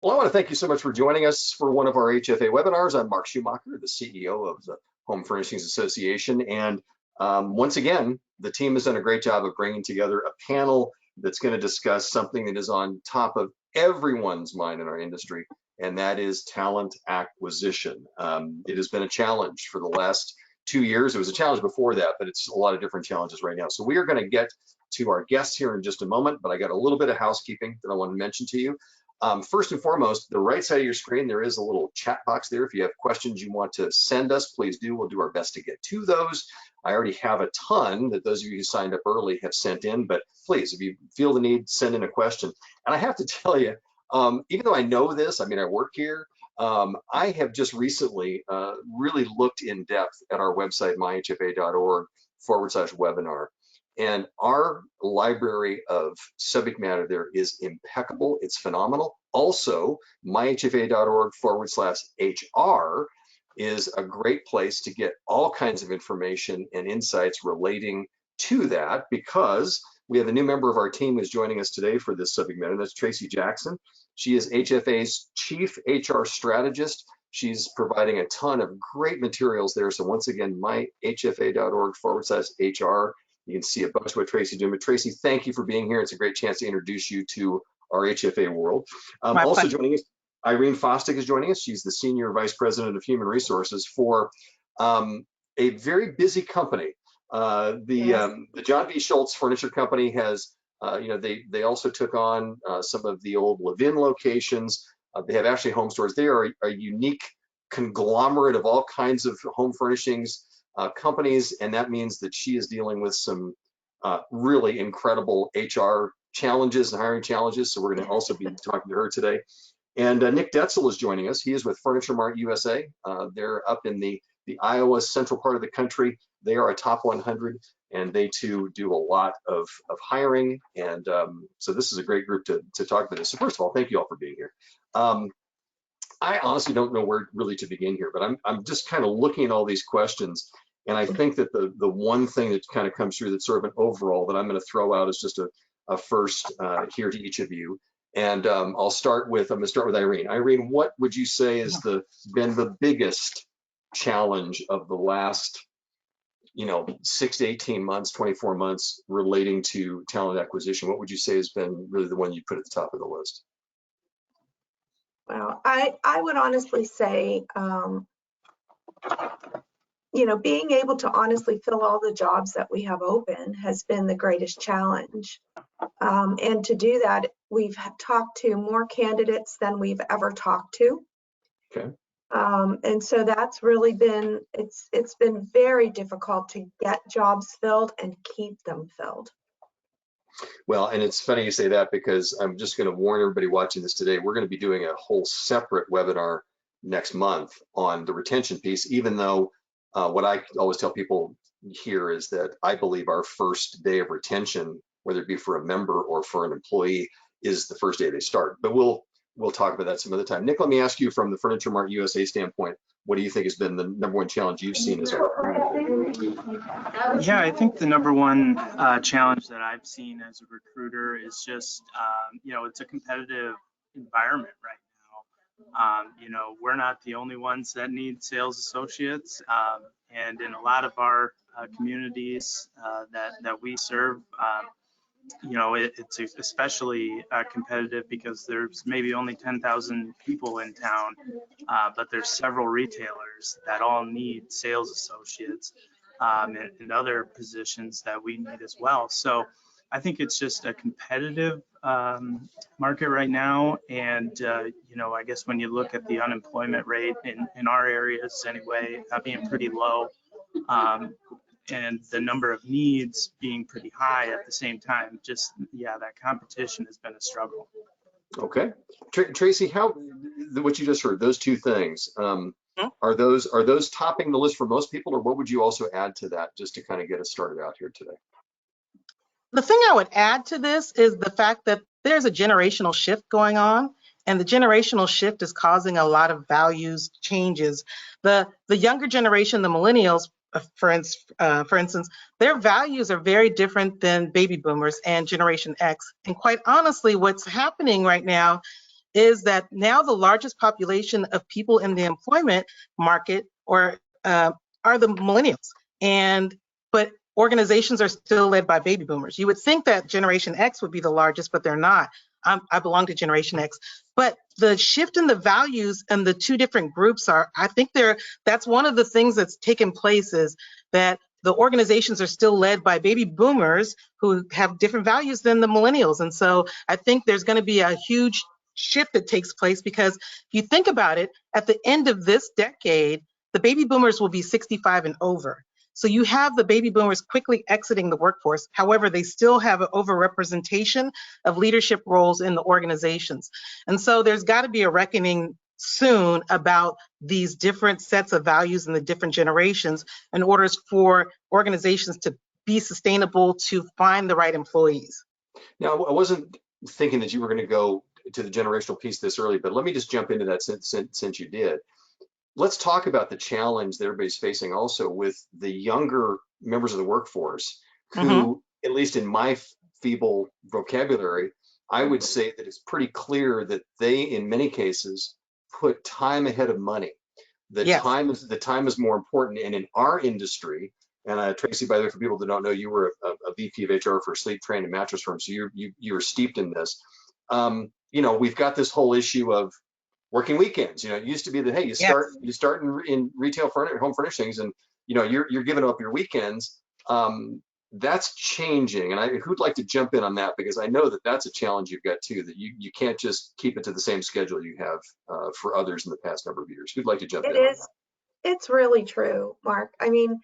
Well, I want to thank you so much for joining us for one of our HFA webinars. I'm Mark Schumacher, the CEO of the Home Furnishings Association. And once again, the team has done a great job of bringing together a panel that's going to discuss something that is on top of everyone's mind in our industry, and that is talent acquisition. It has been a challenge for the last 2 years. It was a challenge before that, but it's a lot of different challenges right now. So we are going to get to our guests here in just a moment, but I got a little bit of housekeeping that I want to mention to you. First and foremost, the right side of your screen, there is a little chat box there. If you have questions you want to send us, please do. We'll do our best to get to those. I already have a ton that those of you who signed up early have sent in, but please, if you feel the need, send in a question. And I have to tell you, even though I know this, I mean, I work here, I have just recently really looked in depth at our website, myhfa.org/webinar. And our library of subject matter there is impeccable. It's phenomenal. Also, myhfa.org/HR is a great place to get all kinds of information and insights relating to that, because we have a new member of our team who's joining us today for this subject matter. That's Tracy Jackson. She is HFA's Chief HR Strategist. She's providing a ton of great materials there. So once again, myhfa.org/HR. You can see a bunch of what Tracy's doing. But Tracy, thank you for being here. It's a great chance to introduce you to our HFA world. Also joining us, Irene Fostick is joining us. She's the Senior Vice President of Human Resources for a very busy company. The John B. Schultz Furniture Company has, they also took on some of the old Levin locations. They have actually home stores. They are a unique conglomerate of all kinds of home furnishings companies, and that means that she is dealing with some really incredible HR challenges and hiring challenges. So we're going to also be talking to her today. And Nick Detzel is joining us. He is with Furniture Mart USA. They're up in the Iowa central part of the country. They are a top 100, and they too do a lot of hiring. And so this is a great group to talk about this. So first of all, thank you all for being here. I honestly don't know where really to begin here, but I'm just kind of looking at all these questions, and I think that the one thing that kind of comes through that's sort of an overall that I'm going to throw out is just a first here to each of you. And I'm going to start with Irene. Irene, what would you say has been the biggest challenge of the last 6 to 18 months, 24 months relating to talent acquisition? What would you say has been really the one you put at the top of the list? Well, I would honestly say, being able to honestly fill all the jobs that we have open has been the greatest challenge. And to do that, we've talked to more candidates than we've ever talked to. Okay. And so that's really been, it's been very difficult to get jobs filled and keep them filled. Well, and it's funny you say that, because I'm just going to warn everybody watching this today, we're going to be doing a whole separate webinar next month on the retention piece, even though what I always tell people here is that I believe our first day of retention, whether it be for a member or for an employee, is the first day they start. But we'll talk about that some other time. Nick, let me ask you from the Furniture Mart USA standpoint, what do you think has been the number one challenge you've seen as well? Yeah, I think the number one challenge that I've seen as a recruiter is just, it's a competitive environment right now. We're not the only ones that need sales associates, and in a lot of our communities that we serve, it's especially competitive because there's maybe only 10,000 people in town, but there's several retailers that all need sales associates and other positions that we need as well. So I think it's just a competitive market right now. And, I guess when you look at the unemployment rate in our areas anyway, being pretty low, and the number of needs being pretty high at the same time, that competition has been a struggle. Okay. Tracy, what you just heard, those two things, are those topping the list for most people, or what would you also add to that just to kind of get us started out here today? The thing I would add to this is the fact that there's a generational shift going on, and the generational shift is causing a lot of values changes. The younger generation, the millennials, for instance, their values are very different than baby boomers and Generation X. And quite honestly, what's happening right now is that now the largest population of people in the employment market are the millennials. But organizations are still led by baby boomers. You would think that Generation X would be the largest, but they're not. I belong to Generation X. But the shift in the values and the two different groups that's one of the things that's taken place, is that the organizations are still led by baby boomers who have different values than the millennials. And so I think there's going to be a huge shift that takes place, because if you think about it, at the end of this decade, the baby boomers will be 65 and over. So you have the baby boomers quickly exiting the workforce. However, they still have an overrepresentation of leadership roles in the organizations. And so there's got to be a reckoning soon about these different sets of values in the different generations in order for organizations to be sustainable, to find the right employees. Now, I wasn't thinking that you were going to go to the generational piece this early, but let me just jump into that since you did. Let's talk about the challenge that everybody's facing also with the younger members of the workforce who, at least in my feeble vocabulary, I would say that it's pretty clear that they, in many cases, put time ahead of money. The time is more important. And in our industry, and Tracy, by the way, for people that don't know, you were a VP of HR for a sleep train and mattress firm, so you were steeped in this. We've got this whole issue of working weekends. It used to be that, hey, you start in retail home furnishings, and you're giving up your weekends. That's changing, and who'd like to jump in on that, because I know that that's a challenge you've got too, that you can't just keep it to the same schedule you have for others in the past number of years. Who'd like to jump in? It's really true, Mark. I mean,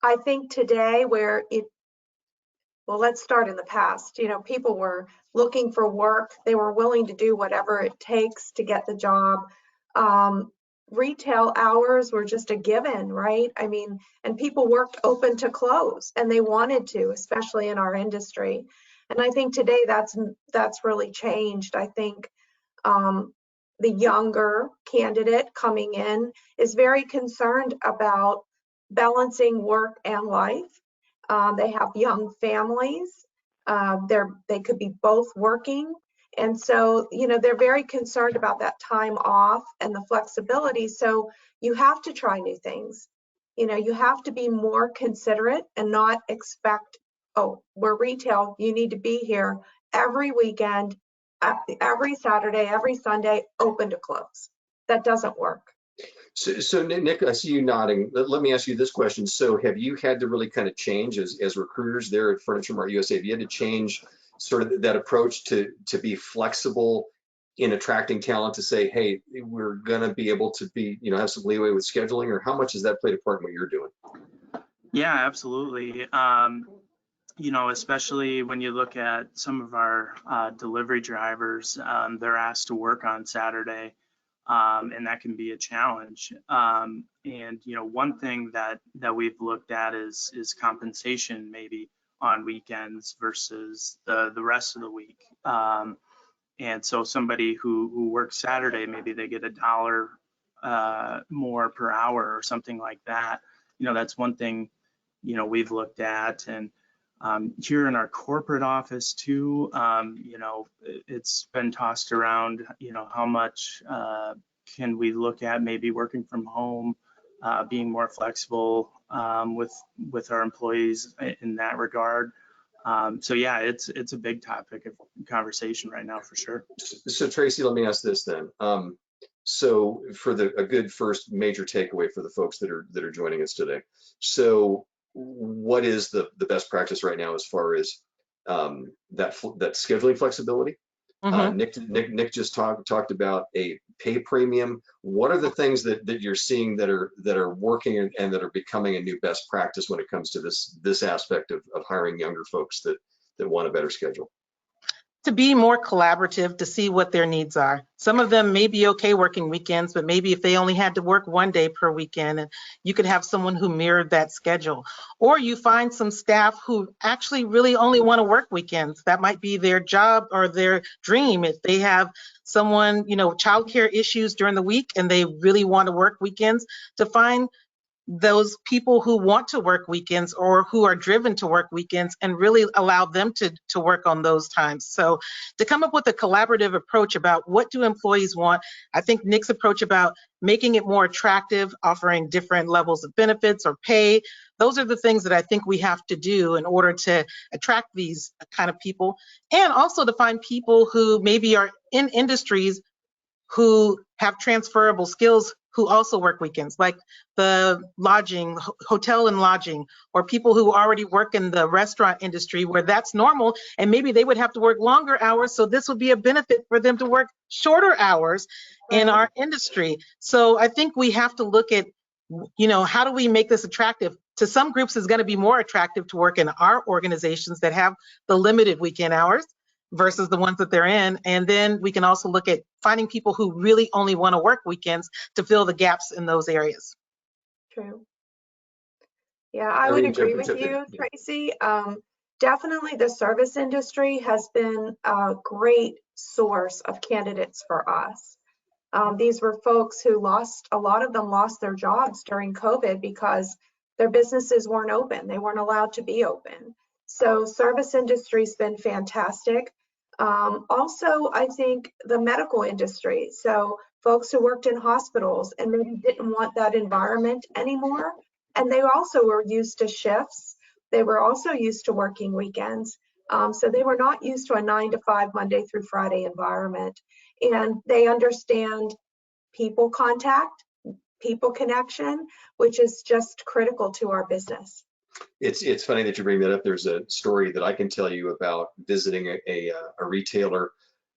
I think today well, let's start in the past. People were looking for work. They were willing to do whatever it takes to get the job. Retail hours were just a given, right? I mean, and people worked open to close, and they wanted to, especially in our industry. And I think today that's really changed. I think the younger candidate coming in is very concerned about balancing work and life. They have young families. They could be both working. And so, they're very concerned about that time off and the flexibility. So you have to try new things. You have to be more considerate and not expect, oh, we're retail, you need to be here every weekend, every Saturday, every Sunday, open to close. That doesn't work. So Nick, I see you nodding. Let me ask you this question. So have you had to really kind of change as recruiters there at Furniture Mart USA? Have you had to change sort of that approach to be flexible in attracting talent, to say, hey, we're going to be able to have some leeway with scheduling, or how much has that played a part in what you're doing? Yeah, absolutely. Especially when you look at some of our delivery drivers, they're asked to work on Saturday. And that can be a challenge. One thing that we've looked at is compensation, maybe on weekends versus the rest of the week. And so somebody who works Saturday, maybe they get $1 more per hour or something like that. That's one thing, we've looked at. And here in our corporate office too, it's been tossed around, how much can we look at maybe working from home, being more flexible with our employees in that regard. So yeah, it's a big topic of conversation right now for sure. So Tracy, let me ask this then. So for a good first major takeaway for the folks that are joining us today. So what is the best practice right now as far as that scheduling flexibility? Nick just talked about a pay premium. What are the things that you're seeing that are working and that are becoming a new best practice when it comes to this aspect of hiring younger folks that want a better schedule? To be more collaborative, to see what their needs are. Some of them may be okay working weekends, but maybe if they only had to work one day per weekend, and you could have someone who mirrored that schedule. Or you find some staff who actually really only want to work weekends. That might be their job or their dream. If they have someone, childcare issues during the week and they really want to work weekends, to find those people who want to work weekends or who are driven to work weekends and really allow them to work on those times. So to come up with a collaborative approach about what do employees want, I think Nick's approach about making it more attractive, offering different levels of benefits or pay, those are the things that I think we have to do in order to attract these kind of people, and also to find people who maybe are in industries who have transferable skills who also work weekends, like the lodging, hotel and lodging, or people who already work in the restaurant industry where that's normal, and maybe they would have to work longer hours, so this would be a benefit for them to work shorter hours in our industry. So I think we have to look at, how do we make this attractive? To some groups, it's going to be more attractive to work in our organizations that have the limited weekend hours versus the ones that they're in. And then we can also look at finding people who really only want to work weekends to fill the gaps in those areas. True. Yeah, I would agree with you, Tracy. Definitely the service industry has been a great source of candidates for us. These were folks who a lot of them lost their jobs during COVID because their businesses weren't open. They weren't allowed to be open. So service industry's been fantastic. Also, I think the medical industry. So folks who worked in hospitals and maybe didn't want that environment anymore. And they also were used to shifts. They were also used to working weekends. So they were not used to a 9 to 5 Monday through Friday environment. And they understand people contact, people connection, which is just critical to our business. It's funny that you bring that up. There's a story that I can tell you about visiting a retailer,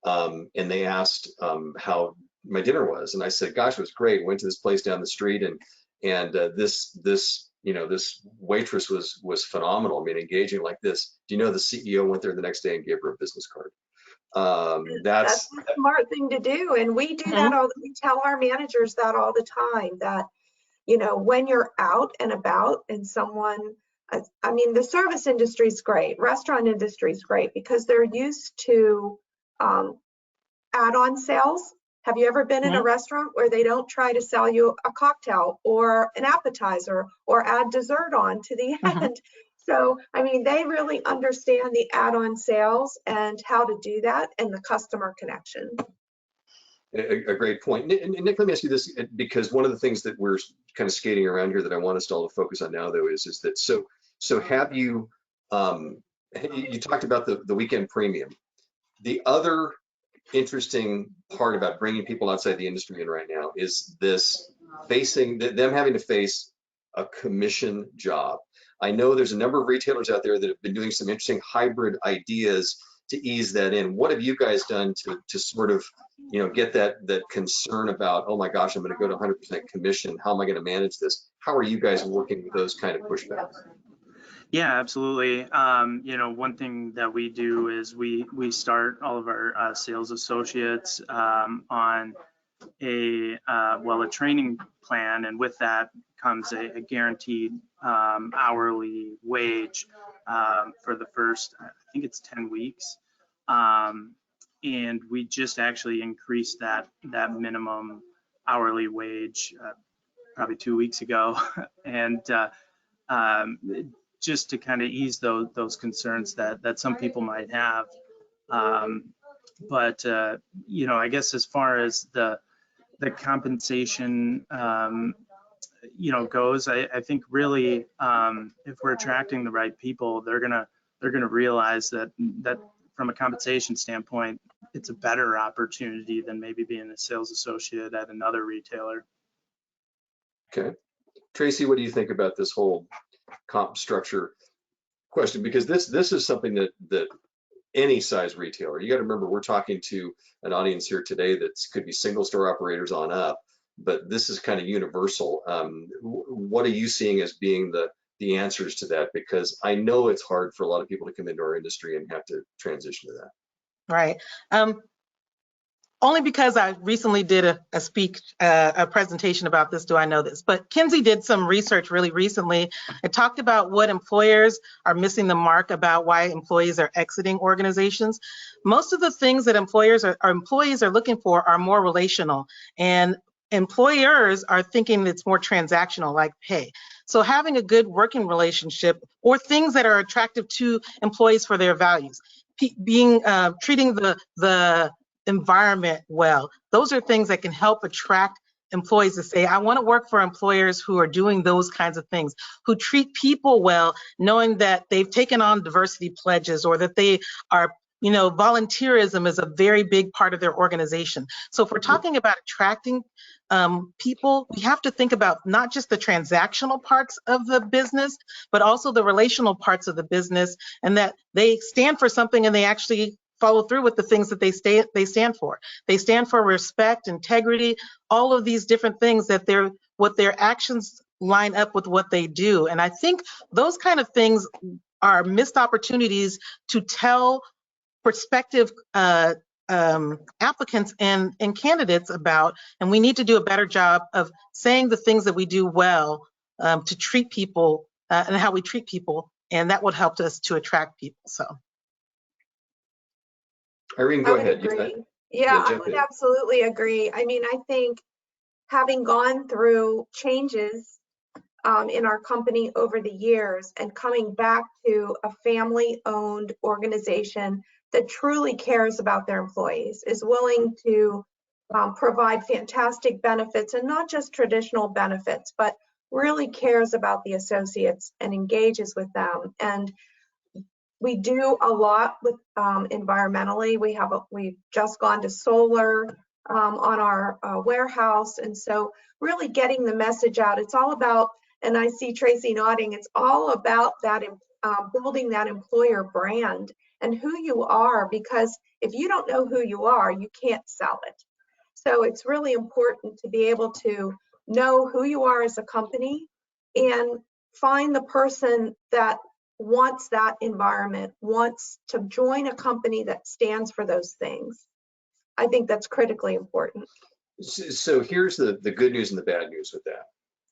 and they asked how my dinner was, and I said, "Gosh, it was great. Went to this place down the street, and this waitress was phenomenal. I mean, engaging like this. Do you know the CEO went there the next day and gave her a business card?" That's a smart thing to do, and we do that we tell our managers that all the time, that when you're out and about and someone, I mean, the service industry is great, restaurant industry is great because they're used to add-on sales. Have you ever been in a restaurant where they don't try to sell you a cocktail or an appetizer or add dessert on to the end? So, I mean, they really understand the add-on sales and how to do that and the customer connection. A great point. And Nick, let me ask you this, because one of the things that we're kind of skating around here that I want us all to focus on now, though, is that so have you, you talked about the weekend premium. The other interesting part about bringing people outside the industry in right now is this them having to face a commission job. I know there's a number of retailers out there that have been doing some interesting hybrid ideas to ease that in. What have you guys done to sort of, get that concern about, oh my gosh, I'm going to go to 100% commission. How am I going to manage this? How are you guys working with those kind of pushbacks? Yeah, absolutely. One thing that we do is we start all of our sales associates on a training plan, and with that comes a guaranteed hourly wage for the first, I think it's 10 weeks. And we just actually increased that minimum hourly wage probably 2 weeks ago, and just to kind of ease those concerns that some people might have. But I guess as far as the compensation goes, I think really if we're attracting the right people, they're gonna realize that from a compensation standpoint, it's a better opportunity than maybe being a sales associate at another retailer. Okay. Tracy, what do you think about this whole comp structure question? Because this is something that any size retailer, you got to remember, we're talking to an audience here today that could be single store operators on up, but this is kind of universal. What are you seeing as being the answers to that? Because I know it's hard for a lot of people to come into our industry and have to transition to that. Right. Only because I recently did a presentation about this do I know this, but Kinsey did some research really recently. It talked about what employers are missing the mark about why employees are exiting organizations. Most of the things that employees are looking for are more relational, and employers are thinking it's more transactional, like pay. So having a good working relationship or things that are attractive to employees for their values, treating the environment well. Those are things that can help attract employees to say, I want to work for employers who are doing those kinds of things, who treat people well, knowing that they've taken on diversity pledges or that they are, volunteerism is a very big part of their organization. So if we're talking about attracting people, we have to think about not just the transactional parts of the business, but also the relational parts of the business, and that they stand for something and they actually follow through with the things that they stand for. They stand for respect, integrity, all of these different things that what their actions line up with what they do. And I think those kind of things are missed opportunities to tell prospective applicants and candidates about, and we need to do a better job of saying the things that we do well to treat people and how we treat people, and that would help us to attract people. So, Irene, go ahead. Agree. Yeah, I would absolutely agree. I mean, I think having gone through changes in our company over the years and coming back to a family-owned organization that truly cares about their employees, is willing to provide fantastic benefits, and not just traditional benefits, but really cares about the associates and engages with them. And we do a lot with environmentally. We've just gone to solar on our warehouse, and so really getting the message out. It's all about, and I see Tracy nodding, it's all about that building that employer brand and who you are, because if you don't know who you are, you can't sell it. So it's really important to be able to know who you are as a company and find the person that wants that environment, wants to join a company that stands for those things. I think that's critically important. So here's the good news and the bad news with that.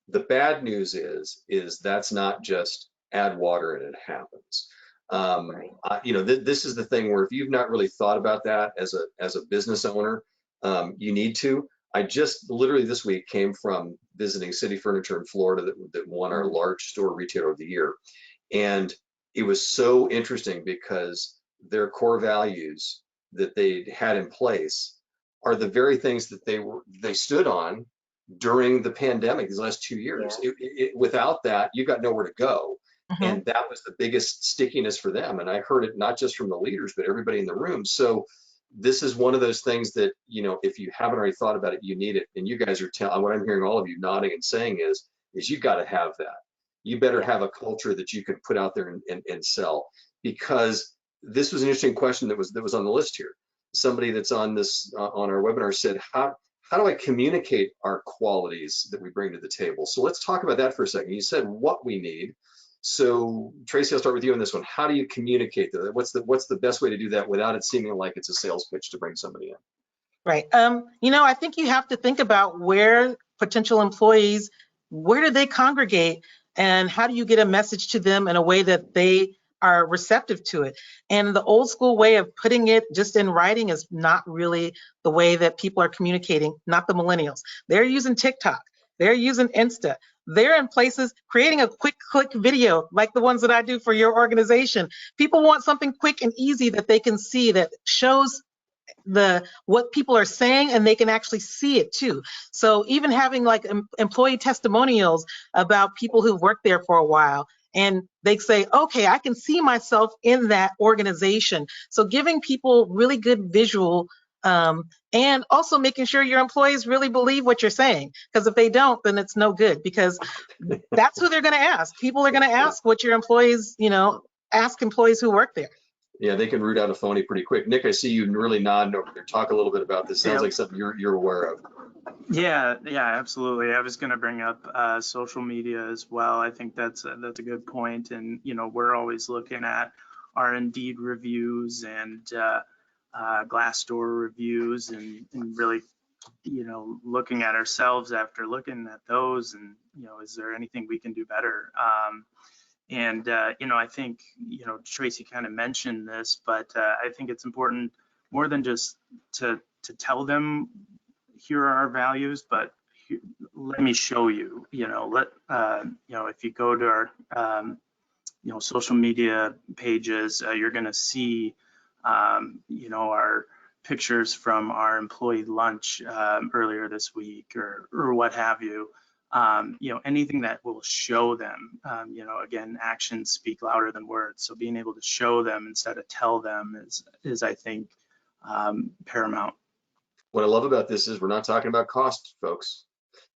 The bad news is that's not just add water and it happens. Right. This is the thing where if you've not really thought about that as a business owner, you need to. I just literally this week came from visiting City Furniture in Florida that won our large store retailer of the year. And it was so interesting because their core values that they had in place are the very things that they stood on during the pandemic these last 2 years. Yeah. Without that, you got nowhere to go. Mm-hmm. And that was the biggest stickiness for them. And I heard it not just from the leaders, but everybody in the room. So this is one of those things that, if you haven't already thought about it, you need it. And you guys are telling, what I'm hearing all of you nodding and saying is you've got to have that. You better have a culture that you can put out there and sell, because this was an interesting question that was on the list here. Somebody that's on our webinar said, how do I communicate our qualities that we bring to the table? So let's talk about that for a second. You said what we need. So Tracy, I'll start with you on this one. How do you communicate that? What's the best way to do that without it seeming like it's a sales pitch to bring somebody in? Right. I think you have to think about where potential employees, where do they congregate, and how do you get a message to them in a way that they are receptive to it? And the old school way of putting it just in writing is not really the way that people are communicating, not the millennials. They're using TikTok. They're using Insta. They're in places creating a quick click video like the ones that I do for your organization. People want something quick and easy that they can see, that shows what people are saying, and they can actually see it too. So even having like employee testimonials about people who've worked there for a while, and they say, okay, I can see myself in that organization. So giving people really good visual, and also making sure your employees really believe what you're saying, because if they don't, then it's no good, because that's who they're going to ask. People are going to ask what your employees, ask employees who work there. Yeah, they can root out a phony pretty quick. Nick, I see you really nodding over there. Talk a little bit about this. Sounds like something you're aware of. Yeah, absolutely. I was going to bring up social media as well. I think that's a good point. And we're always looking at our Indeed reviews and Glassdoor reviews, and really looking at ourselves after looking at those, and is there anything we can do better? I think, Tracy kind of mentioned this, but I think it's important more than just to tell them, here are our values, but let me show you, if you go to our, social media pages, you're going to see, our pictures from our employee lunch earlier this week or what have you. Anything that will show them, again, actions speak louder than words. So being able to show them instead of tell them is I think, paramount. What I love about this is we're not talking about cost, folks.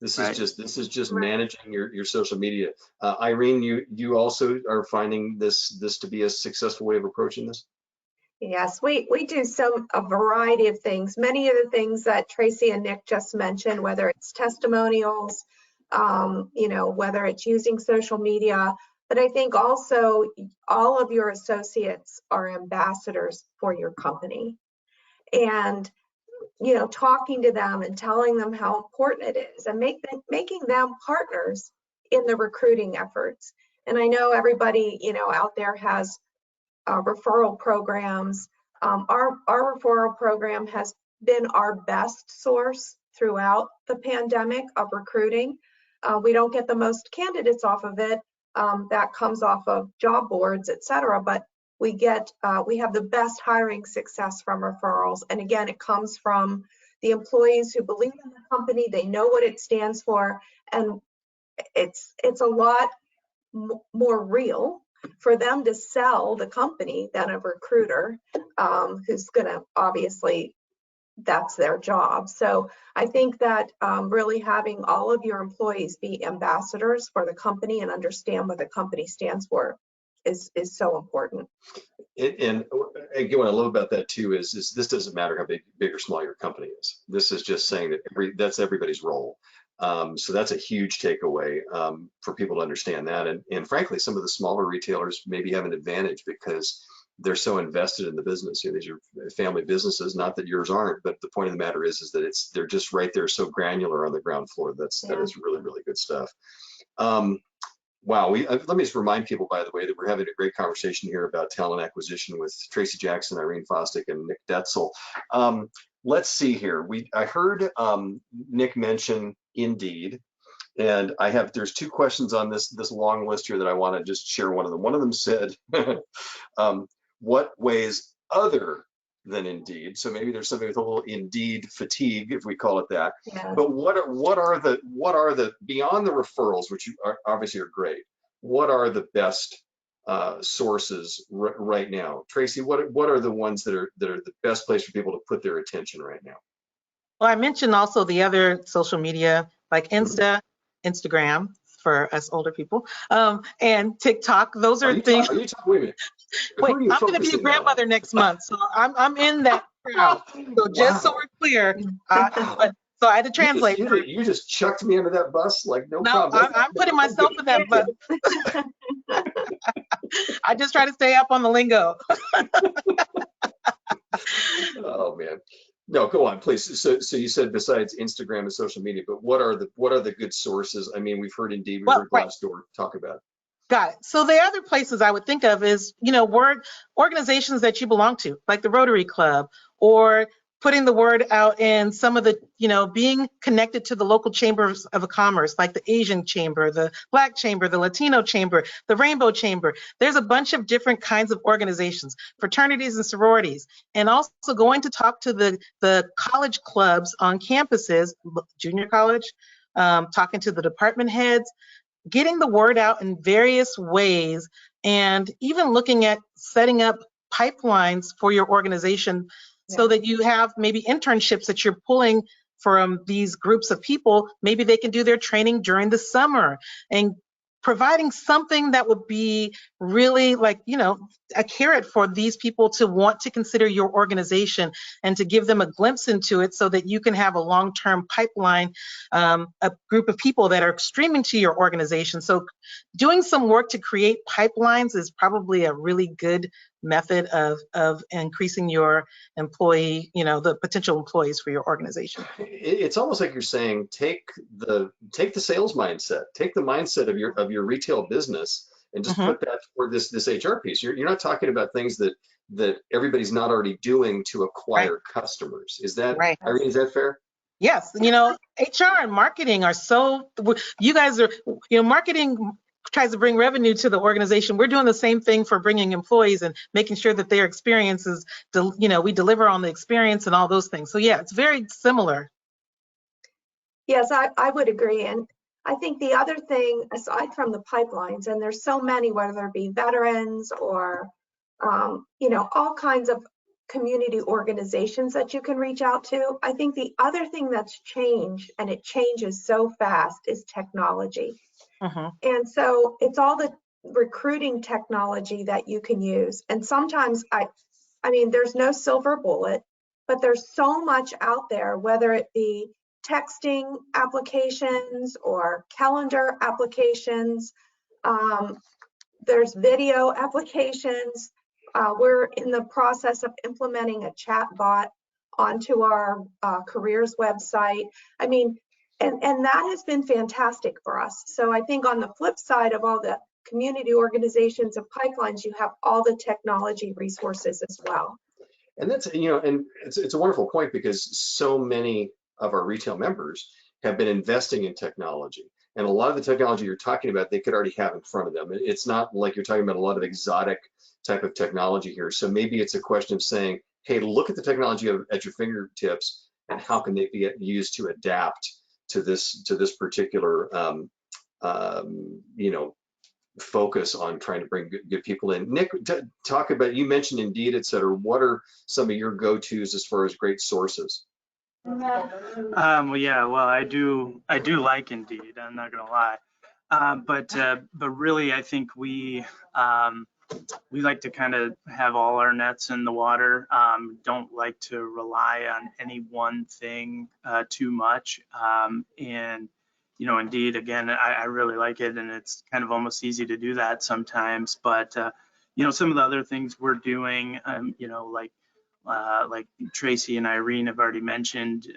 This Right. is just managing your social media. Irene, you also are finding this to be a successful way of approaching this? Yes, we do a variety of things. Many of the things that Tracy and Nick just mentioned, whether it's testimonials, whether it's using social media, but I think also all of your associates are ambassadors for your company. And talking to them and telling them how important it is and making them partners in the recruiting efforts. And I know everybody, out there has referral programs. Our referral program has been our best source throughout the pandemic of recruiting. We don't get the most candidates off of it. That comes off of job boards, et cetera, but we have the best hiring success from referrals. And again, it comes from the employees who believe in the company, they know what it stands for, and it's a lot more real for them to sell the company than a recruiter who's gonna, obviously, that's their job. So I think that really having all of your employees be ambassadors for the company and understand what the company stands for is so important. And again, what I love about that too is this doesn't matter how big or small your company is. This is just saying that that's everybody's role. So that's a huge takeaway for people to understand that. And frankly, some of the smaller retailers maybe have an advantage because they're so invested in the business. These are family businesses, not that yours aren't, but the point of the matter is that they're just right there, so granular on the ground floor. That is really, really good stuff. Wow, let me just remind people, by the way, that we're having a great conversation here about talent acquisition with Tracy Jackson, Irene Fostick, and Nick Detzel. Let's see here. I heard Nick mention Indeed, and there's two questions on this long list here that I want to just share one of them. One of them said, what ways other than Indeed? So maybe there's something with a little Indeed fatigue, if we call it that. Yeah. But what are the beyond the referrals, which obviously are great, what are the best sources right now? Tracy, what are the ones that are the best place for people to put their attention right now? Well, I mentioned also the other social media like Instagram for us older people, and TikTok. Those are things. Are you wait a minute. Wait, I'm going to be a grandmother next month, so I'm in that crowd. So just so we're clear, so I had to translate. You just chucked me under that bus, like no problem. I'm putting myself in that bus. I just try to stay up on the lingo. Oh man, no, go on, please. So you said besides Instagram and social media, but what are the good sources? I mean, we've heard Indeed, we've heard Glassdoor. Talk about it. Got it. So the other places I would think of is, word organizations that you belong to, like the Rotary Club, or putting the word out in some of the, being connected to the local chambers of commerce, like the Asian Chamber, the Black Chamber, the Latino Chamber, the Rainbow Chamber. There's a bunch of different kinds of organizations, fraternities and sororities, and also going to talk to the college clubs on campuses, junior college, talking to the department heads, getting the word out in various ways, and even looking at setting up pipelines for your organization so that you have maybe internships that you're pulling from these groups of people. Maybe they can do their training during the summer, and providing something that would be really like, a carrot for these people to want to consider your organization and to give them a glimpse into it so that you can have a long-term pipeline, a group of people that are streaming to your organization. So doing some work to create pipelines is probably a really good method of increasing your employee, the potential employees for your organization. It's almost like you're saying, take the sales mindset, take the mindset of your retail business, and just put that for this HR piece. You're not talking about things that everybody's not already doing to acquire customers. Is that, right? Irene, is that fair? Yes, HR and marketing are you guys are, marketing tries to bring revenue to the organization. We're doing the same thing for bringing employees and making sure that their experiences, we deliver on the experience and all those things. So yeah, it's very similar. Yes, I would agree. And I think the other thing, aside from the pipelines, and there's so many, whether it be veterans or, all kinds of community organizations that you can reach out to. I think the other thing that's changed, and it changes so fast, is technology. And so it's all the recruiting technology that you can use. And sometimes I mean, there's no silver bullet, but there's so much out there, whether it be texting applications or calendar applications. There's video applications. We're in the process of implementing a chat bot onto our careers website. I mean, and that has been fantastic for us. So I think on the flip side of all the community organizations and pipelines, you have all the technology resources as well. And that's, and it's a wonderful point, because so many of our retail members have been investing in technology. And a lot of the technology you're talking about, they could already have in front of them. It's not like you're talking about a lot of exotic type of technology here. So maybe it's a question of saying, hey, look at the technology at your fingertips, and how can they be used to adapt to this particular, focus on trying to bring good people in. Nick, talk about, you mentioned Indeed, et cetera. What are some of your go-tos as far as great sources? Well, yeah, well, I do like Indeed, I'm not gonna lie. But really, I think we like to kind of have all our nets in the water. Don't like to rely on any one thing too much. And Indeed, again, I really like it, and it's kind of almost easy to do that sometimes. But some of the other things we're doing, like Tracy and Irene have already mentioned,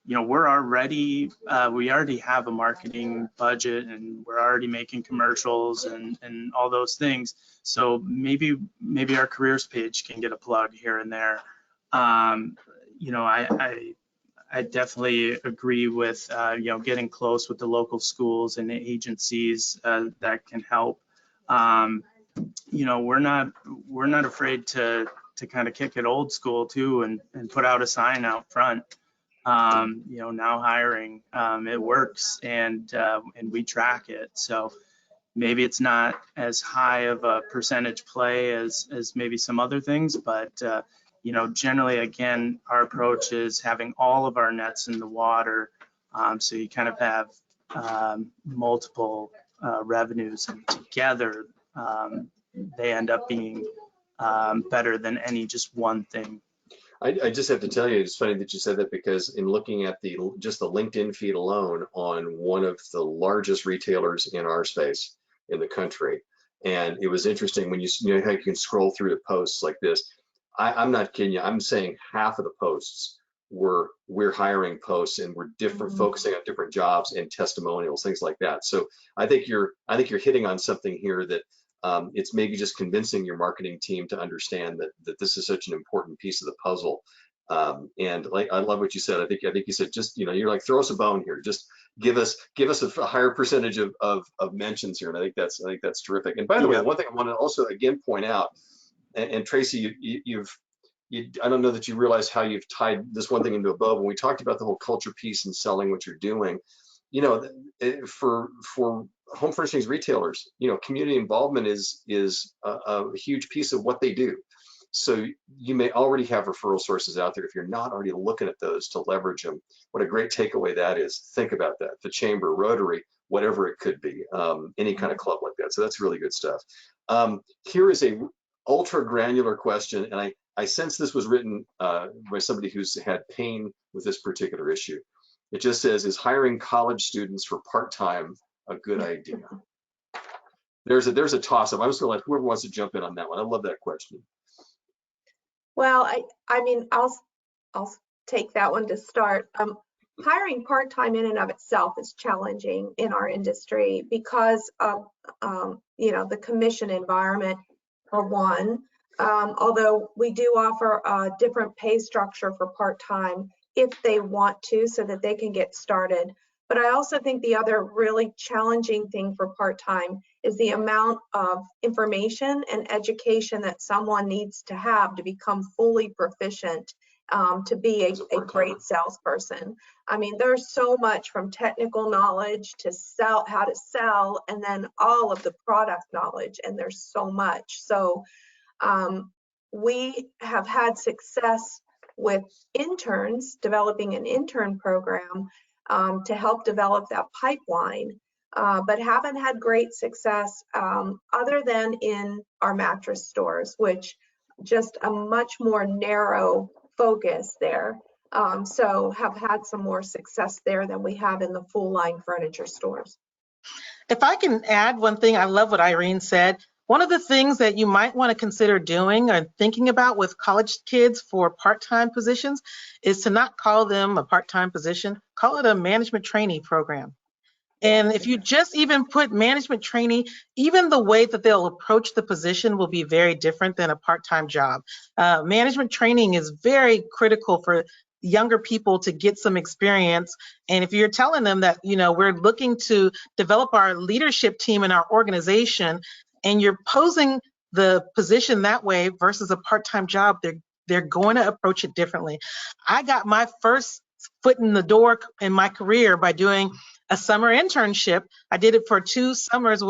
we're already, we already have a marketing budget, and we're already making commercials and all those things. So maybe our careers page can get a plug here and there. I definitely agree with, getting close with the local schools and agencies that can help. We're not afraid to kind of kick it old school too, and put out a sign out front. Now hiring, it works, and we track it. So maybe it's not as high of a percentage play as maybe some other things, but generally, again, our approach is having all of our nets in the water, so you kind of have multiple revenues, and together they end up being better than any just one thing. I just have to tell you, it's funny that you said that, because in looking at just the LinkedIn feed alone on one of the largest retailers in our space in the country, and it was interesting when you how you can scroll through the posts like this. I'm not kidding you. I'm saying half of the posts were we're hiring posts, and we're focusing on different jobs and testimonials, things like that. So I think you're hitting on something here that it's maybe just convincing your marketing team to understand that this is such an important piece of the puzzle. And like, I love what you said. I think you said, just, you're like, throw us a bone here. Just give us a higher percentage of mentions here. And I think that's terrific. And by the way, one thing I want to also again point out, and Tracy, I don't know that you realize how you've tied this one thing into a bow. When we talked about the whole culture piece and selling what you're doing, for home furnishings retailers, community involvement is a huge piece of what they do. So you may already have referral sources out there. If you're not already looking at those to leverage them, what a great takeaway that is. Think about that. The Chamber, Rotary, whatever it could be, any kind of club like that. So that's really good stuff. Here is a ultra granular question, and I sense this was written by somebody who's had pain with this particular issue. It just says, is hiring college students for part-time a good idea? There's a toss-up. I'm just gonna let whoever wants to jump in on that one. I love that question. Well, I mean, I'll take that one to start. Hiring part-time in and of itself is challenging in our industry because of the commission environment, for one. Although we do offer a different pay structure for part-time, if they want to, so that they can get started. But I also think the other really challenging thing for part-time is the amount of information and education that someone needs to have to become fully proficient to be a great salesperson. I mean, there's so much from technical knowledge to how to sell, and then all of the product knowledge, and there's so much. So we have had success with interns, developing an intern program to help develop that pipeline, but haven't had great success other than in our mattress stores, which just a much more narrow focus there. So have had some more success there than we have in the full line furniture stores. If I can add one thing, I love what Irene said. One of the things that you might want to consider doing or thinking about with college kids for part-time positions is to not call them a part-time position, call it a management trainee program. And if you just even put management trainee, even the way that they'll approach the position will be very different than a part-time job. Management training is very critical for younger people to get some experience. And if you're telling them that, you know, we're looking to develop our leadership team in our organization, and you're posing the position that way versus a part-time job, they're going to approach it differently. I got my first foot in the door in my career by doing a summer internship. I did it for 2 summers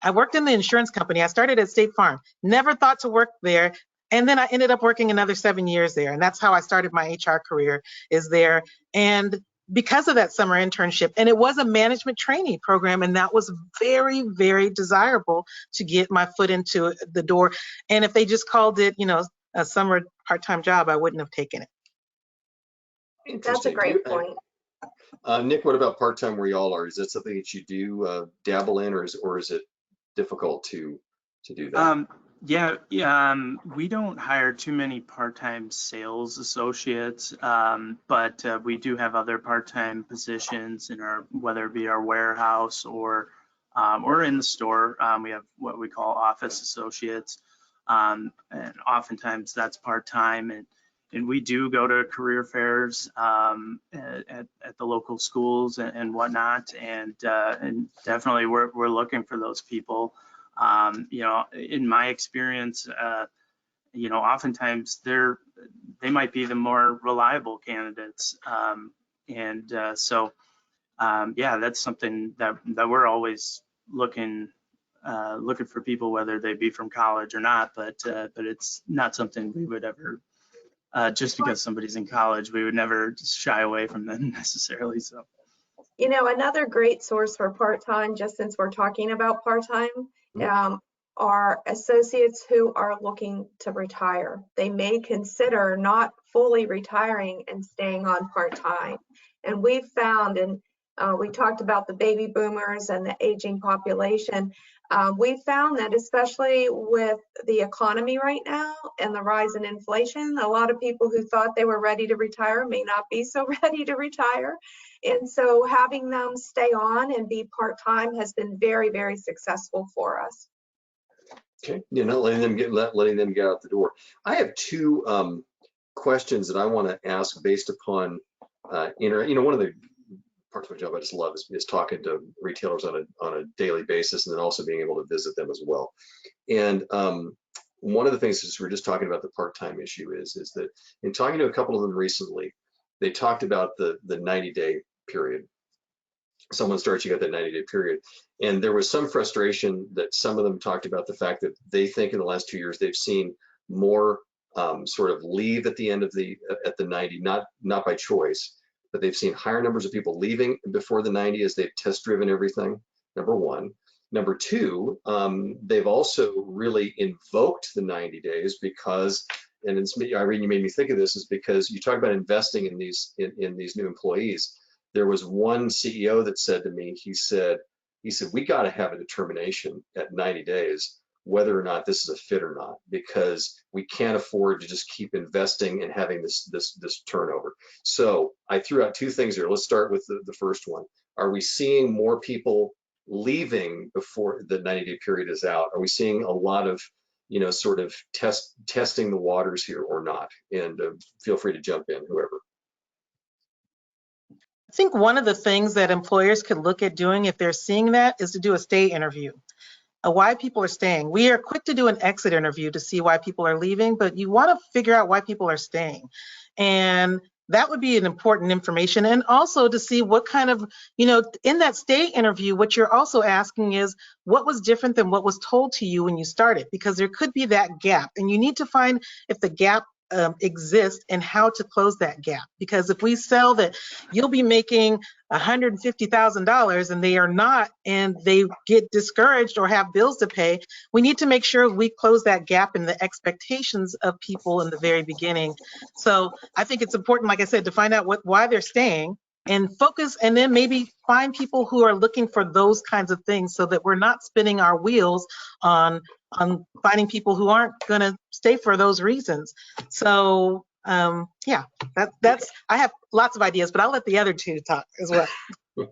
I worked in the insurance company. I started at State Farm, never thought to work there. And then I ended up working another 7 years there. And that's how I started my HR career, is there. And because of that summer internship, and it was a management trainee program, and that was very, very desirable to get my foot into the door. And if they just called it, you know, a summer part-time job, I wouldn't have taken it. That's a great point. Nick, what about part-time where y'all are? Is that something that you do dabble in, or is it difficult to do that? We don't hire too many part-time sales associates, but we do have other part-time positions in whether it be our warehouse or in the store. We have what we call office associates, and oftentimes that's part-time. And we do go to career fairs at the local schools and whatnot, and definitely we're looking for those people. You know, in my experience, you know, oftentimes they might be the more reliable candidates, so that's something that we're always looking for people, whether they be from college or not. But it's not something we would ever. Just because somebody's in college, we would never shy away from them necessarily. So, you know, another great source for part-time, just since we're talking about part-time, are associates who are looking to retire. They may consider not fully retiring and staying on part-time. And we've found, and we talked about the baby boomers and the aging population. We found that especially with the economy right now and the rise in inflation, a lot of people who thought they were ready to retire may not be so ready to retire. And so having them stay on and be part-time has been very, very successful for us. Okay, you're not letting them get out the door. I have 2 questions that I want to ask based upon you know, one of the parts of my job I just love is talking to retailers on a daily basis, and then also being able to visit them as well. And one of the things is, we're just talking about the part-time issue is that in talking to a couple of them recently, they talked about the 90-day period. Someone starts, you got that 90-day period. And there was some frustration that some of them talked about the fact that they think in the last 2 years they've seen more sort of leave at the end of the 90, not by choice, but they've seen higher numbers of people leaving before the 90 as they've test driven everything, number one. Number two, they've also really invoked the 90 days because, and it's, Irene, you made me think of this, is because you talk about investing in these new employees. There was one CEO that said to me, he said, we got to have a determination at 90 days whether or not this is a fit or not, because we can't afford to just keep investing and having this turnover. So I threw out 2 things here. Let's start with the first one. Are we seeing more people leaving before the 90-day period is out? Are we seeing a lot of, you know, sort of testing the waters here or not? And feel free to jump in, whoever. I think one of the things that employers could look at doing if they're seeing that is to do a stay interview. Why people are staying. We are quick to do an exit interview to see why people are leaving, but you want to figure out why people are staying. And that would be an important information. And also to see what kind of, in that stay interview, what you're also asking is what was different than what was told to you when you started, because there could be that gap. And you need to find if the gap exists and how to close that gap. Because if we sell that you'll be making $150,000 and they are not, and they get discouraged or have bills to pay, we need to make sure we close that gap in the expectations of people in the very beginning. So I think it's important, like I said, to find out why they're staying and focus, and then maybe find people who are looking for those kinds of things so that we're not spinning our wheels on finding people who aren't going to stay for those reasons. So yeah, that's, I have lots of ideas, but I'll let the other two talk as well.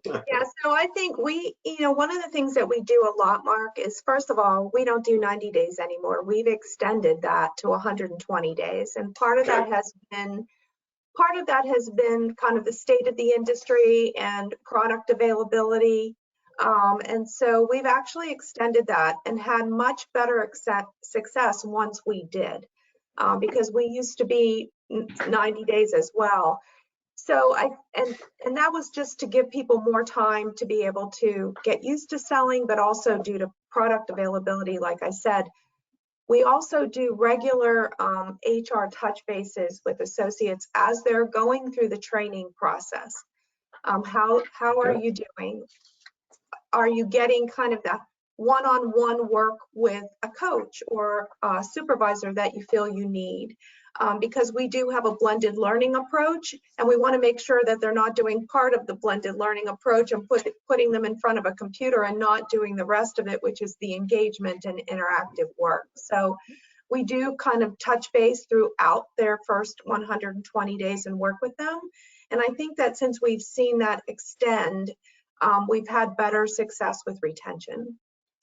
Yeah, so I think one of the things that we do a lot, Mark, is first of all, we don't do 90 days anymore. We've extended that to 120 days. And part of that has been kind of the state of the industry and product availability. And so we've actually extended that and had much better success once we did, because we used to be 90 days as well. So and that was just to give people more time to be able to get used to selling, but also due to product availability, like I said. We also do regular HR touch bases with associates as they're going through the training process. How are you doing? Are you getting kind of that one-on-one work with a coach or a supervisor that you feel you need? Because we do have a blended learning approach, and we want to make sure that they're not doing part of the blended learning approach and putting them in front of a computer and not doing the rest of it, which is the engagement and interactive work. So we do kind of touch base throughout their first 120 days and work with them. And I think that since we've seen that extend, we've had better success with retention.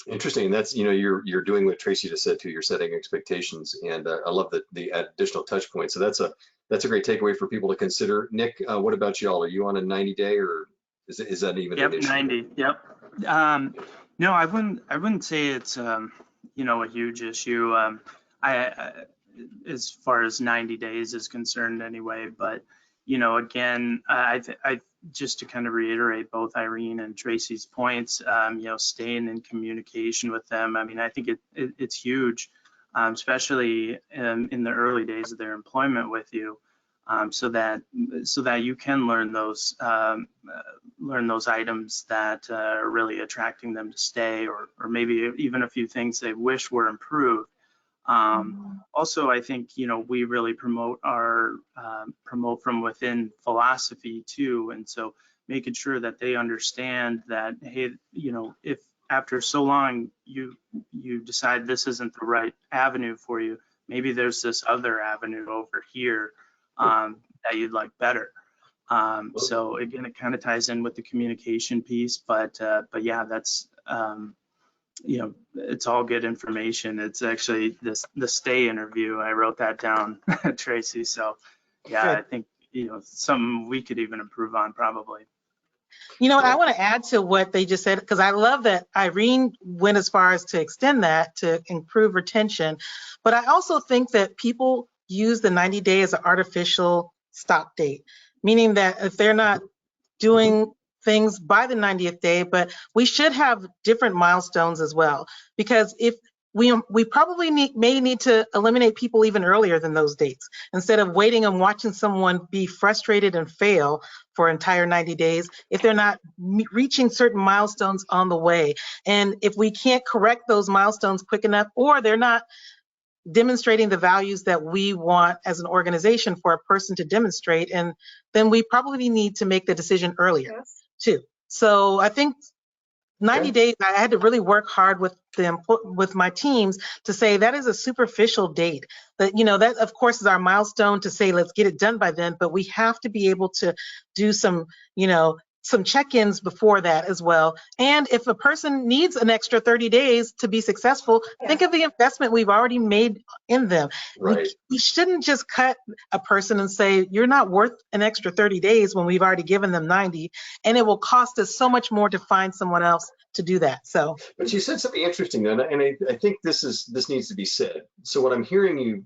Interesting. That's, you're doing what Tracy just said too. You're setting expectations, and I love the additional touch points. So that's a great takeaway for people to consider. Nick, what about y'all? Are you on a 90-day, or is that even an issue? 90. Yep. No, I wouldn't say it's a huge issue. As far as 90 days is concerned, anyway. But again, I just to kind of reiterate both Irene and Tracy's points, staying in communication with them. I mean, I think it's huge, especially in the early days of their employment with you, so that you can learn those items that are really attracting them to stay, or maybe even a few things they wish were improved. Also, I think, we really promote our promote from within philosophy too. And so making sure that they understand that, hey, if after so long you decide this isn't the right avenue for you, maybe there's this other avenue over here that you'd like better. So again, it kind of ties in with the communication piece, but yeah, that's, it's all good information. It's actually the stay interview. I wrote that down, Tracy. So yeah, good. I think, something we could even improve on probably. I want to add to what they just said, because I love that Irene went as far as to extend that to improve retention. But I also think that people use the 90-day as an artificial stop date, meaning that if they're not doing things by the 90th day, but we should have different milestones as well, because if we probably may need to eliminate people even earlier than those dates, instead of waiting and watching someone be frustrated and fail for entire 90 days if they're not reaching certain milestones on the way. And if we can't correct those milestones quick enough, or they're not demonstrating the values that we want as an organization for a person to demonstrate, and then we probably need to make the decision earlier too. So I think 90 days, I had to really work hard with my teams to say that is a superficial date. That, that of course is our milestone to say, let's get it done by then, but we have to be able to do some, some check-ins before that as well. And if a person needs an extra 30 days to be successful, think of the investment we've already made in them. Right. We shouldn't just cut a person and say, you're not worth an extra 30 days when we've already given them 90, and it will cost us so much more to find someone else to do that. So, but you said something interesting, and I think this needs to be said. So what I'm hearing you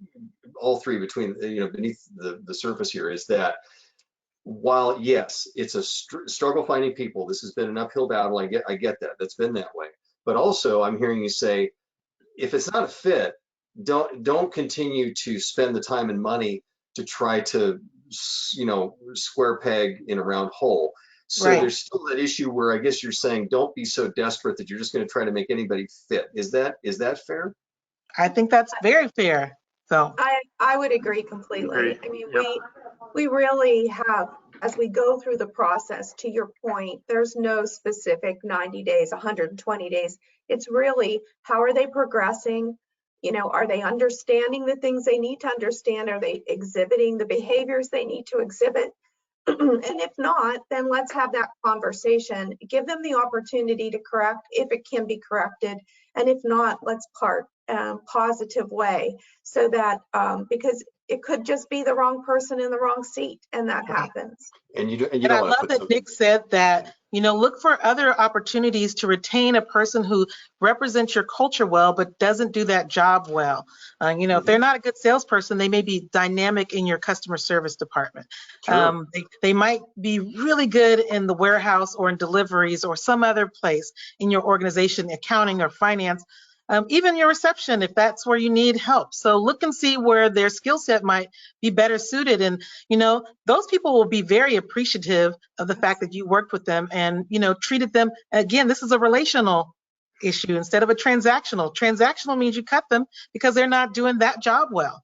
all three between, beneath the surface here is that while yes, it's a struggle finding people, this has been an uphill battle. I get that. That's been that way. But also, I'm hearing you say, if it's not a fit, don't continue to spend the time and money to try to, square peg in a round hole. So there's still that issue where I guess you're saying don't be so desperate that you're just going to try to make anybody fit. Is that fair? I think that's very fair. So I would agree completely. I mean, we really have, as we go through the process, to your point, there's no specific 90 days, 120 days. It's really, how are they progressing? Are they understanding the things they need to understand? Are they exhibiting the behaviors they need to exhibit? And if not, then let's have that conversation. Give them the opportunity to correct if it can be corrected. And if not, let's part positive way, so that because it could just be the wrong person in the wrong seat, and that happens. And you don't I love that Nick said that, look for other opportunities to retain a person who represents your culture well, but doesn't do that job well. If they're not a good salesperson, they may be dynamic in your customer service department. Sure. They might be really good in the warehouse or in deliveries or some other place in your organization, accounting or finance. Even your reception, if that's where you need help. So look and see where their skill set might be better suited. And, those people will be very appreciative of the fact that you worked with them and, treated them. Again, this is a relational issue instead of a transactional. Transactional means you cut them because they're not doing that job well.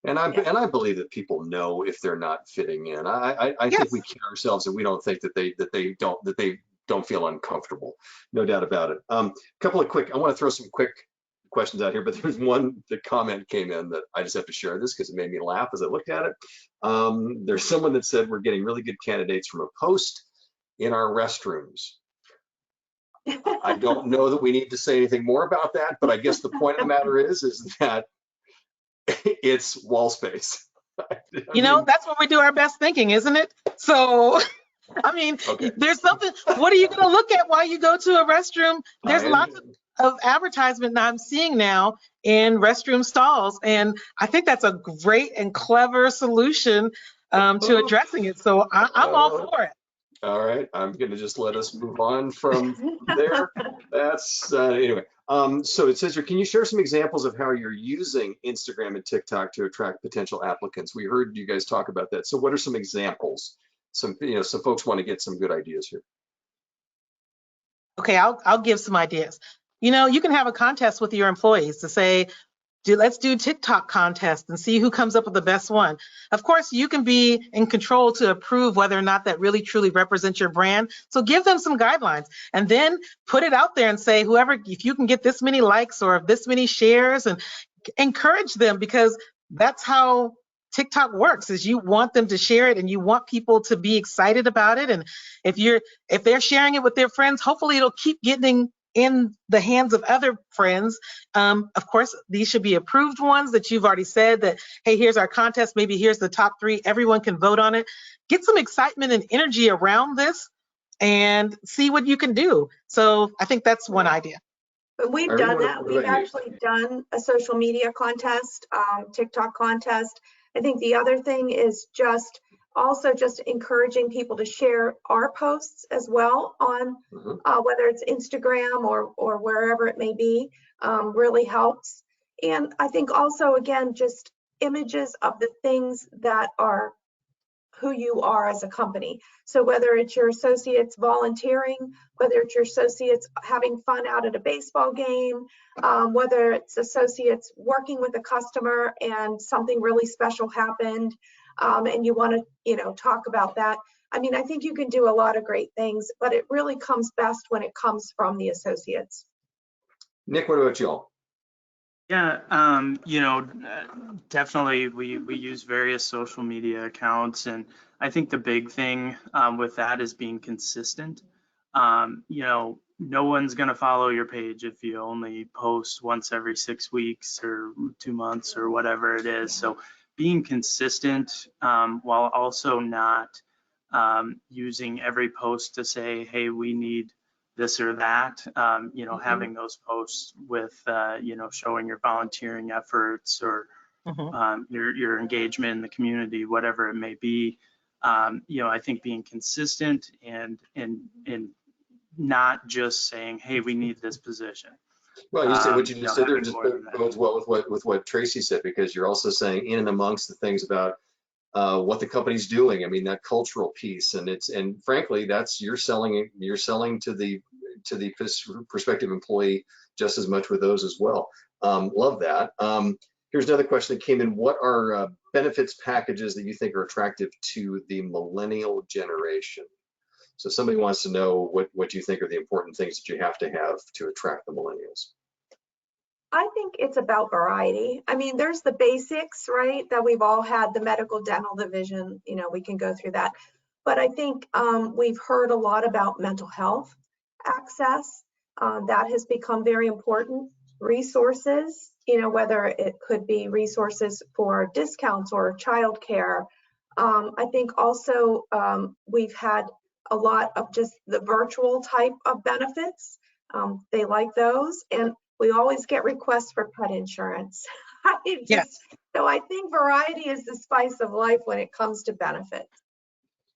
And I believe that people know if they're not fitting in. I think we kid ourselves and we don't think that they don't feel uncomfortable. No doubt about it. I want to throw some quick questions out here, but there's the comment came in that I just have to share this because it made me laugh as I looked at it. There's someone that said we're getting really good candidates from a post in our restrooms. I don't know that we need to say anything more about that, but I guess the point of the matter is that it's wall space. That's when we do our best thinking, isn't it? So, there's something, what are you going to look at while you go to a restroom? There's lots of advertisement that I'm seeing now in restroom stalls. And I think that's a great and clever solution to addressing it. So I'm all for it. All right, I'm going to just let us move on from there. That's anyway. So it says here, can you share some examples of how you're using Instagram and TikTok to attract potential applicants? We heard you guys talk about that. So what are some examples? So folks want to get some good ideas here. Okay, I'll give some ideas. You can have a contest with your employees to say, let's do TikTok contest and see who comes up with the best one. Of course, you can be in control to approve whether or not that really truly represents your brand. So give them some guidelines and then put it out there and say, if you can get this many likes or this many shares, and encourage them, because that's how TikTok works, is you want them to share it and you want people to be excited about it. And if they're sharing it with their friends, hopefully it'll keep getting in the hands of other friends. Of course, these should be approved ones that you've already said that, hey, here's our contest, maybe here's the top 3, everyone can vote on it. Get some excitement and energy around this and see what you can do. So I think that's one idea. But we've done that. We've actually done a social media contest, TikTok contest. I think the other thing is just encouraging people to share our posts as well on whether it's Instagram or wherever it may be, really helps. And I think also, again, just images of the things that are who you are as a company. So whether it's your associates volunteering, whether it's your associates having fun out at a baseball game, whether it's associates working with a customer and something really special happened, and you want to, talk about that. I think you can do a lot of great things, but it really comes best when it comes from the associates. Nick, what about y'all? Yeah, definitely we use various social media accounts, and I think the big thing with that is being consistent. No one's gonna follow your page if you only post once every 6 weeks or 2 months or whatever it is. So being consistent while also not using every post to say, hey, we need this or that, having those posts with, showing your volunteering efforts or your engagement in the community, whatever it may be. I think being consistent and not just saying, hey, we need this position. Well, you said what you just said there Having just more than that. goes well with what Tracy said, because you're also saying in and amongst the things about what the company's doing. I mean, that cultural piece, and frankly, that's you're selling to the prospective employee just as much with those as well. Love that. Here's another question that came in. What are benefits packages that you think are attractive to the millennial generation? So somebody wants to know what you think are the important things that you have to attract the millennials. I think it's about variety. I mean, there's the basics, right? That we've all had, the medical, dental, the vision, we can go through that. But I think we've heard a lot about mental health access. That has become very important. Resources, whether it could be resources for discounts or childcare. I think also we've had a lot of just the virtual type of benefits. They like those. And we always get requests for pet insurance. Yes. So I think variety is the spice of life when it comes to benefits.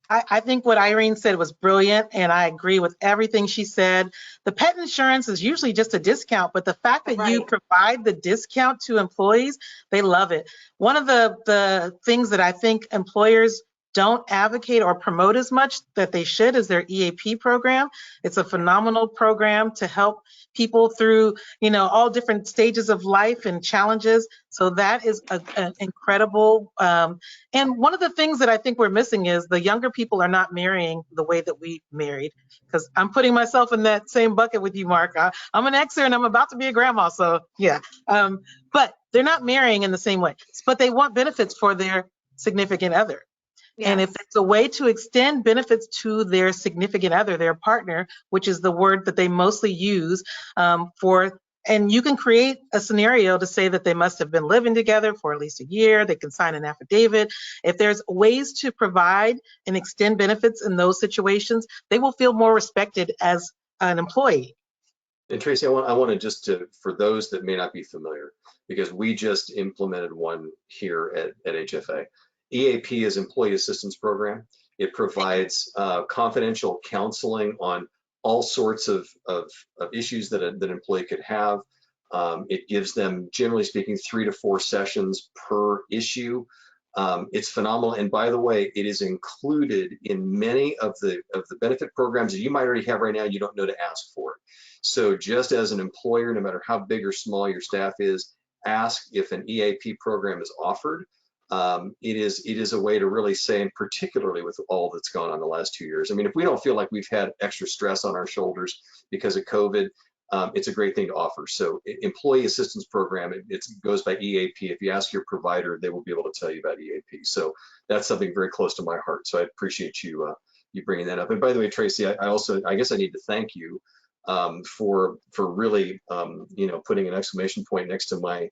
I think what Irene said was brilliant, and I agree with everything she said. The pet insurance is usually just a discount, but the fact that you provide the discount to employees, they love it. One of the things that I think employers don't advocate or promote as much that they should is their EAP program. It's a phenomenal program to help people through, all different stages of life and challenges. So that is an incredible. And one of the things that I think we're missing is the younger people are not marrying the way that we married. Because I'm putting myself in that same bucket with you, Mark. I'm an Xer and I'm about to be a grandma, so yeah. But they're not marrying in the same way. But they want benefits for their significant other. Yes. And if it's a way to extend benefits to their significant other, their partner, which is the word that they mostly use and you can create a scenario to say that they must have been living together for at least a year. They can sign an affidavit. If there's ways to provide and extend benefits in those situations, they will feel more respected as an employee. And Tracy, I want to for those that may not be familiar, because we just implemented one here at HFA. EAP is Employee Assistance Program. It provides confidential counseling on all sorts of issues that an employee could have. It gives them, generally speaking, 3 to 4 sessions per issue. It's phenomenal. And by the way, it is included in many of the benefit programs that you might already have right now. You don't know to ask for it. So just as an employer, no matter how big or small your staff is, ask if an EAP program is offered. It is a way to really say, and particularly with all that's gone on the last 2 years. I mean, if we don't feel like we've had extra stress on our shoulders because of COVID, it's a great thing to offer. So Employee Assistance Program, it goes by EAP. If you ask your provider, they will be able to tell you about EAP. So that's something very close to my heart. So I appreciate you bringing that up. And by the way, Tracy, I guess I need to thank you for really putting an exclamation point next to my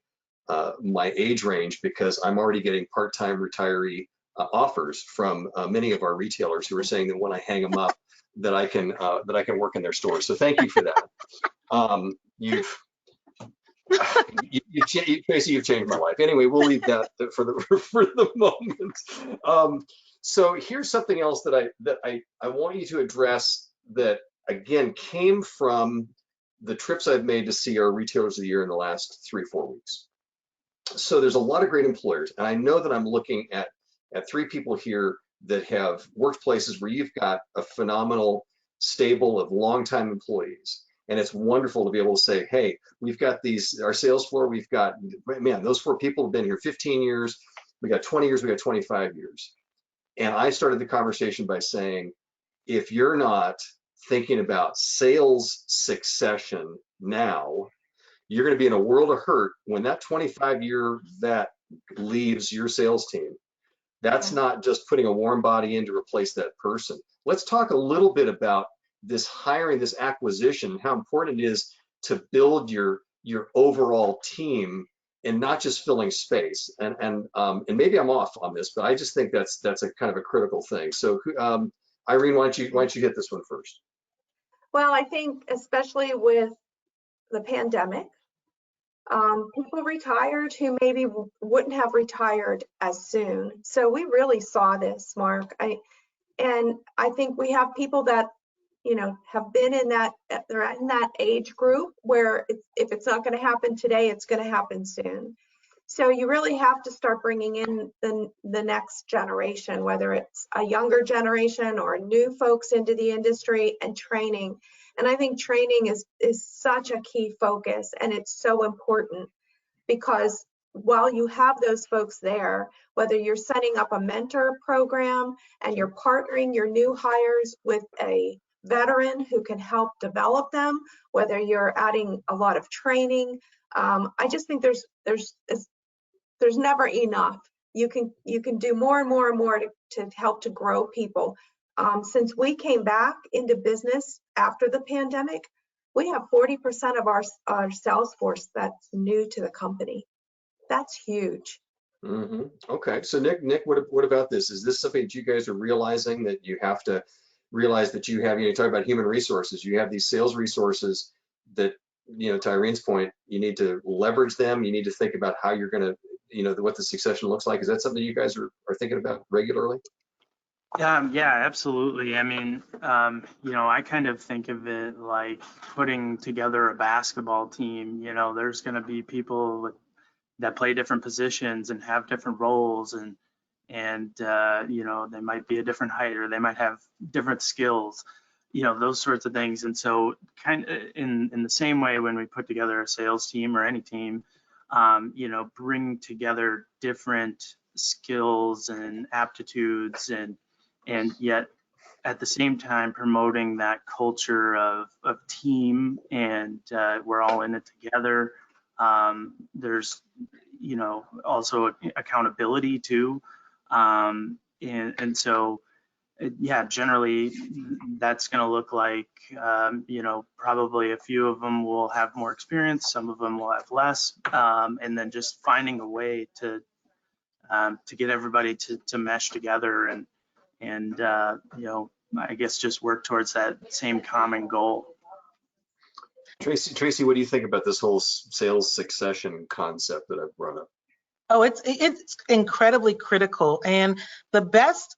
age range, because I'm already getting part-time retiree offers from many of our retailers who are saying that when I hang them up, that I can work in their stores. So thank you for that. Tracy, you've changed my life. Anyway, we'll leave that for the moment. So here's something else that I want you to address that again came from the trips I've made to see our retailers of the year in the last 3-4 weeks. So there's a lot of great employers, and I know that I'm looking at 3 people here that have workplaces where you've got a phenomenal stable of longtime employees. And it's wonderful to be able to say, hey, we've got our sales floor, we've got, man, those 4 people have been here 15 years, we got 20 years, we got 25 years. And I started the conversation by saying, if you're not thinking about sales succession now, you're going to be in a world of hurt when that 25-year vet leaves your sales team. That's not just putting a warm body in to replace that person. Let's talk a little bit about this hiring, this acquisition, how important it is to build your overall team and not just filling space. And maybe I'm off on this, but I just think that's a kind of a critical thing. So Irene, why don't you hit this one first? Well, I think especially with the pandemic, people retired who maybe wouldn't have retired as soon. So we really saw this, Mark. And I think we have people that, you know, have been in that, they're in that age group where if it's not going to happen today, it's going to happen soon. So you really have to start bringing in the next generation, whether it's a younger generation or new folks into the industry, and training. And I think training is such a key focus, and it's so important because while you have those folks there, whether you're setting up a mentor program and you're partnering your new hires with a veteran who can help develop them, whether you're adding a lot of training, I just think there's never enough. You can do more and more and more to help to grow people. Since we came back into business after the pandemic, we have 40% of our sales force that's new to the company. That's huge. Mm-hmm. Okay, so Nick, what about this? Is this something that you guys are realizing that you have to realize that you have, you talk about human resources, you have these sales resources that, to Irene's point, you need to leverage them. You need to think about how you're going to, what the succession looks like. Is that something you guys are thinking about regularly? Yeah, absolutely. I mean, I kind of think of it like putting together a basketball team. There's going to be people that play different positions and have different roles, and they might be a different height, or they might have different skills, those sorts of things. And so kind of in the same way, when we put together a sales team or any team, bring together different skills and aptitudes, and yet at the same time promoting that culture of team, and we're all in it together. There's also accountability too, and so yeah, generally that's going to look like probably a few of them will have more experience, some of them will have less, and then just finding a way to get everybody to mesh together and I guess just work towards that same common goal. Tracy, what do you think about this whole sales succession concept that I've brought up? Oh, it's incredibly critical, and the best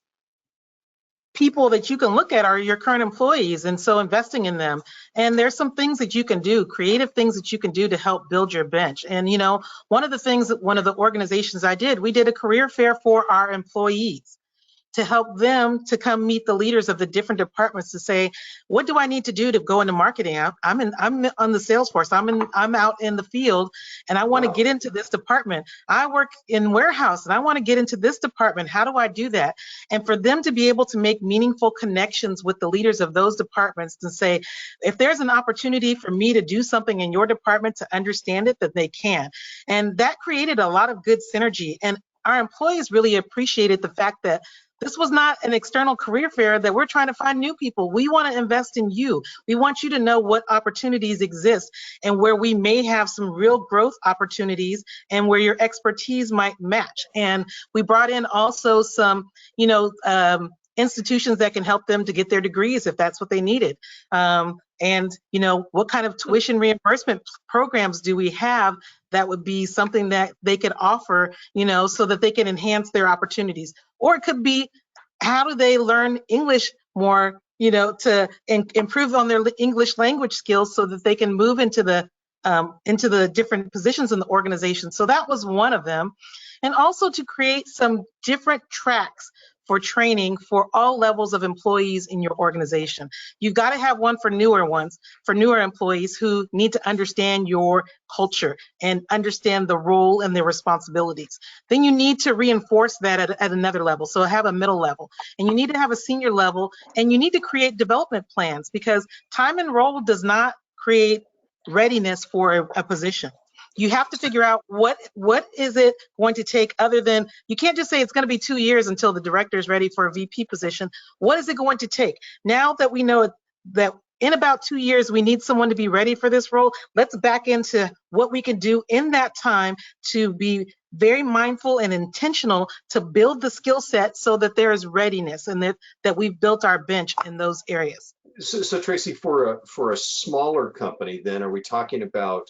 people that you can look at are your current employees, and so investing in them. And there's some things that you can do, creative things that you can do to help build your bench. And one of the things that one of the organizations I did, we did a career fair for our employees to help them to come meet the leaders of the different departments to say, what do I need to do to go into marketing? I'm on the sales force. I'm out in the field, and I want to get into this department. I work in warehouse, and I want to get into this department. How do I do that? And for them to be able to make meaningful connections with the leaders of those departments to say, if there's an opportunity for me to do something in your department to understand it, that they can. And that created a lot of good synergy. And our employees really appreciated the fact that this was not an external career fair that we're trying to find new people. We want to invest in you. We want you to know what opportunities exist and where we may have some real growth opportunities and where your expertise might match. And we brought in also some, institutions that can help them to get their degrees if that's what they needed. And what kind of tuition reimbursement programs do we have that would be something that they could offer, so that they can enhance their opportunities? Or it could be, how do they learn English more, to improve on their English language skills so that they can move into the different positions in the organization. So that was one of them. And also to create some different tracks for training for all levels of employees in your organization. You've got to have one for newer employees who need to understand your culture and understand the role and their responsibilities. Then you need to reinforce that at another level. So have a middle level, and you need to have a senior level, and you need to create development plans, because time and role does not create readiness for a position. You have to figure out what is it going to take other than, you can't just say it's going to be 2 years until the director is ready for a VP position. What is it going to take? Now that we know that in about 2 years, we need someone to be ready for this role, let's back into what we can do in that time to be very mindful and intentional to build the skill set so that there is readiness and that we've built our bench in those areas. So Tracy, for a smaller company, then are we talking about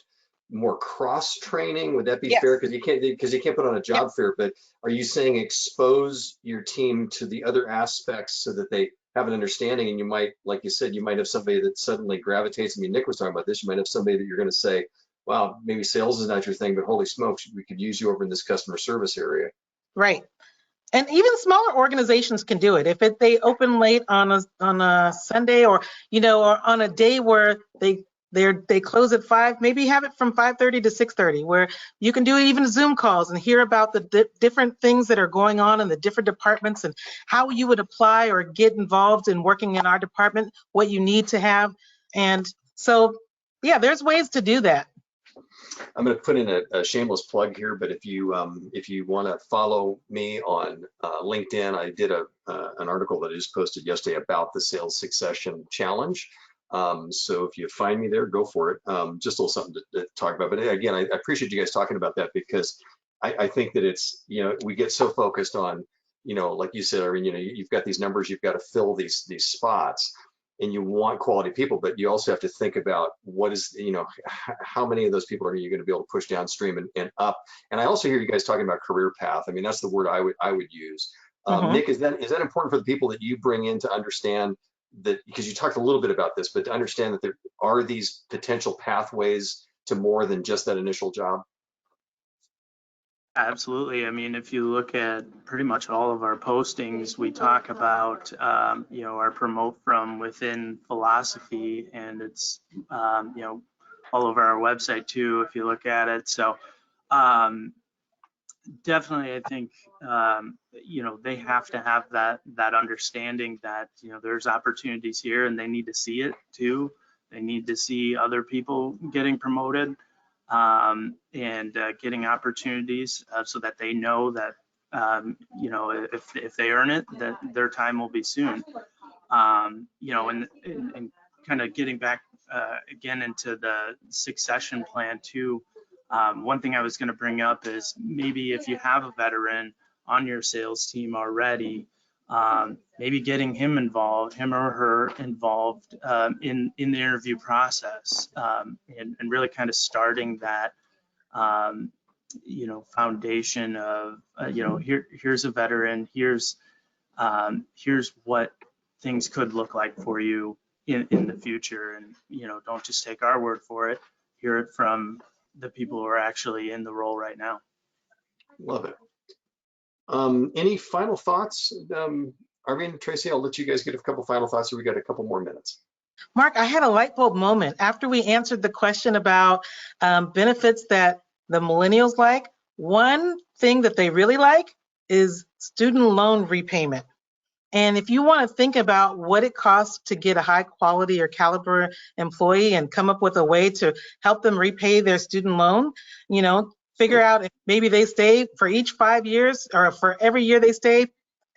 more cross training? Would that be fair? Because you can't put on a job fair, but are you saying expose your team to the other aspects so that they have an understanding? And you might, like you said, you might have somebody that suddenly gravitates. I mean, Nick was talking about this. You might have somebody that you're going to say, wow, maybe sales is not your thing, but holy smokes, we could use you over in this customer service area. Right. And even smaller organizations can do it. If they open late on a Sunday, or or on a day where they close at 5, maybe have it from 5:30 to 6:30, where you can do even Zoom calls and hear about the different things that are going on in the different departments and how you would apply or get involved in working in our department, what you need to have. And so, yeah, there's ways to do that. I'm going to put in a shameless plug here, but if you want to follow me on LinkedIn, I did an article that I just posted yesterday about the Sales Succession Challenge. So if you find me there, go for it. Just a little something to talk about. But again, I appreciate you guys talking about that, because I think that it's, we get so focused on, like you said, Irene, you've got these numbers, you've got to fill these spots, and you want quality people, but you also have to think about what is, how many of those people are you going to be able to push downstream and up. And I also hear you guys talking about career path. I mean, that's the word I would use. Nick, is that important for the people that you bring in to understand that, because you talked a little bit about this, but to understand that there are these potential pathways to more than just that initial job? Absolutely. I mean, if you look at pretty much all of our postings, we talk about, our promote from within philosophy, and it's, all over our website too, if you look at it. So definitely, I think, they have to have that understanding that, there's opportunities here, and they need to see it too. They need to see other people getting promoted. And getting opportunities so that they know that, if they earn it, that their time will be soon. And kind of getting back again into the succession plan too. One thing I was going to bring up is maybe if you have a veteran on your sales team already, maybe getting him or her involved in the interview process, and really kind of starting that, foundation of, here's a veteran, here's what things could look like for you in the future. And, don't just take our word for it, hear it from the people who are actually in the role right now. Love it. Any final thoughts? Irene, Tracy, I'll let you guys get a couple final thoughts, so we got a couple more minutes. Mark, I had a light bulb moment after we answered the question about benefits that the millennials like. One thing that they really like is student loan repayment. And if you want to think about what it costs to get a high quality or caliber employee and come up with a way to help them repay their student loan, figure out if maybe they stay for each 5 years, or for every year they stay,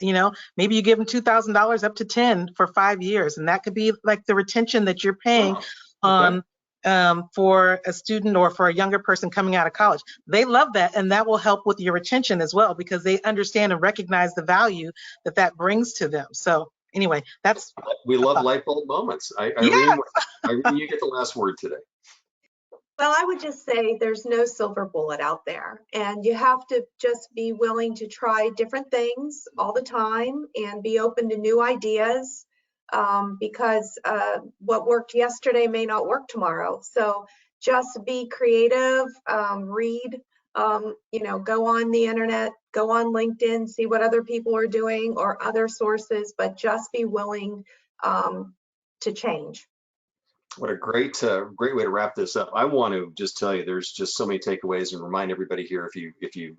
maybe you give them $2,000 up to 10 for 5 years. And that could be like the retention that you're paying for a student or for a younger person coming out of college. They love that, and that will help with your retention as well, because they understand and recognize the value that brings to them. So anyway, we love light bulb moments. Irene, you get the last word today. Well, I would just say there's no silver bullet out there, and you have to just be willing to try different things all the time and be open to new ideas, because what worked yesterday may not work tomorrow. So just be creative, read, go on the internet, go on LinkedIn, see what other people are doing or other sources, but just be willing to change. What a great way to wrap this up. I want to just tell you, there's just so many takeaways, and remind everybody here, if you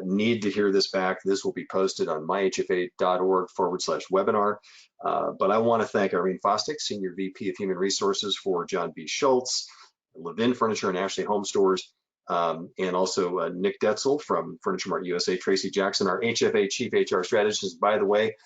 need to hear this back, this will be posted on myhfa.org/webinar. But I want to thank Irene Fosdick, Senior VP of Human Resources for John B. Schultz, Levin Furniture and Ashley Home Stores, and also Nick Detzel from Furniture Mart USA, Tracy Jackson, our HFA Chief HR Strategist. By the way,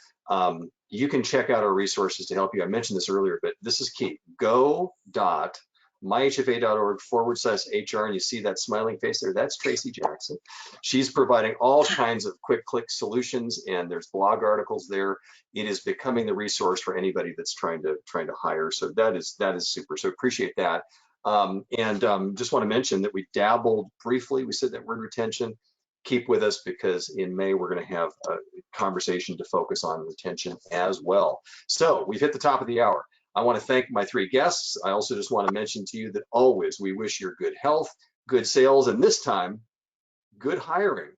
you can check out our resources to help you. I mentioned this earlier, but this is key. go.myhfa.org/HR, and you see that smiling face there. That's Tracy Jackson. She's providing all kinds of quick click solutions, and there's blog articles there. It is becoming the resource for anybody that's trying to hire. So that is super. So appreciate that. Just want to mention that we dabbled briefly. We said that word retention. Keep with us, because in May we're going to have a conversation to focus on retention as well. So we've hit the top of the hour. I want to thank my three guests. I also just want to mention to you that always we wish you good health, good sales, and this time, good hiring.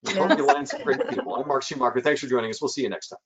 We hope you land some great people. I'm Mark Schumacher. Thanks for joining us. We'll see you next time.